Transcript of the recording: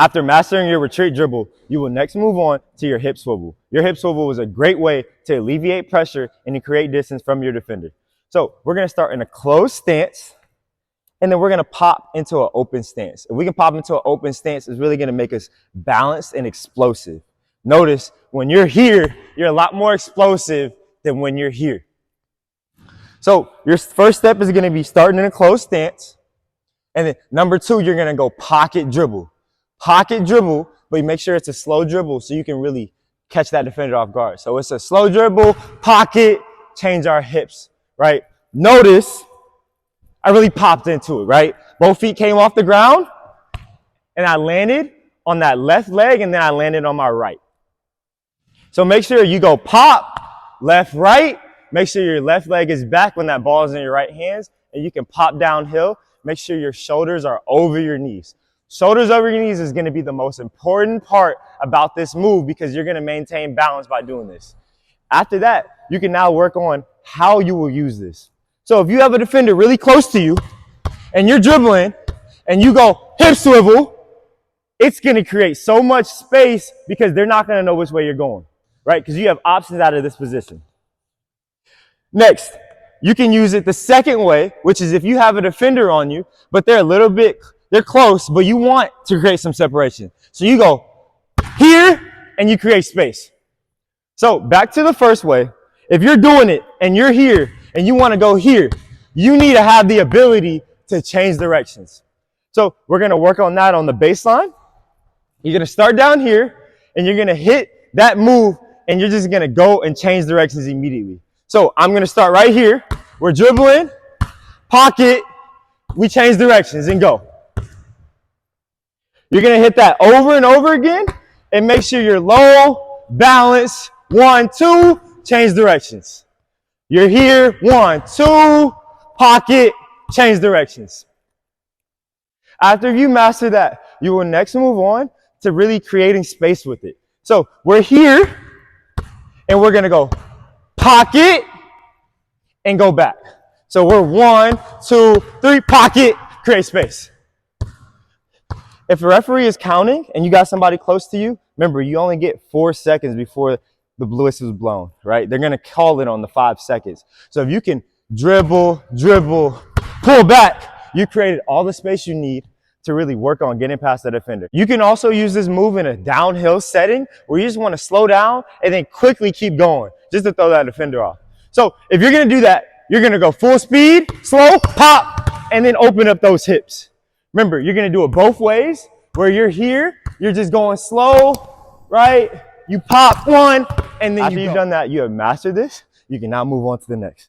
After mastering your retreat dribble, you will next move on to your hip swivel. Your hip swivel is a great way to alleviate pressure and to create distance from your defender. So we're going to start in a closed stance, and then we're going to pop into an open stance. If we can pop into an open stance, it's really going to make us balanced and explosive. Notice when you're here, you're a lot more explosive than when you're here. So your first step is going to be starting in a closed stance. And then number 2, you're going to go pocket dribble. Pocket dribble, but you make sure it's a slow dribble so you can really catch that defender off guard. So it's a slow dribble, pocket, change our hips, right? Notice I really popped into it, right? Both feet came off the ground, and I landed on that left leg, and then I landed on my right. So make sure you go pop, left, right. Make sure your left leg is back when that ball is in your right hands, and you can pop downhill. Make sure your shoulders are over your knees. Shoulders over your knees is going to be the most important part about this move because you're going to maintain balance by doing this. After that, you can now work on how you will use this. So if you have a defender really close to you and you're dribbling and you go hip swivel, it's going to create so much space because they're not going to know which way you're going, right? Because you have options out of this position. Next, you can use it the second way, which is if you have a defender on you, but they're close, but you want to create some separation. So you go here and you create space. So back to the first way. If you're doing it and you're here and you want to go here, you need to have the ability to change directions. So we're going to work on that on the baseline. You're going to start down here and you're going to hit that move and you're just going to go and change directions immediately. So I'm going to start right here. We're dribbling, pocket, we change directions and go. You're going to hit that over and over again and make sure you're low, balance, 1, 2, change directions. You're here, 1, 2, pocket, change directions. After you master that, you will next move on to really creating space with it. So we're here and we're going to go pocket and go back. So we're 1, 2, 3, pocket, create space. If a referee is counting and you got somebody close to you, remember you only get 4 seconds before the whistle is blown, right? They're going to call it on the 5 seconds. So if you can dribble, pull back, you created all the space you need to really work on getting past the defender. You can also use this move in a downhill setting where you just want to slow down and then quickly keep going just to throw that defender off. So if you're going to do that, you're going to go full speed, slow, pop, and then open up those hips. Remember, you're going to do it both ways. Where you're here, you're just going slow, right? You pop 1, and then after you've done that, you have mastered this. You can now move on to the next.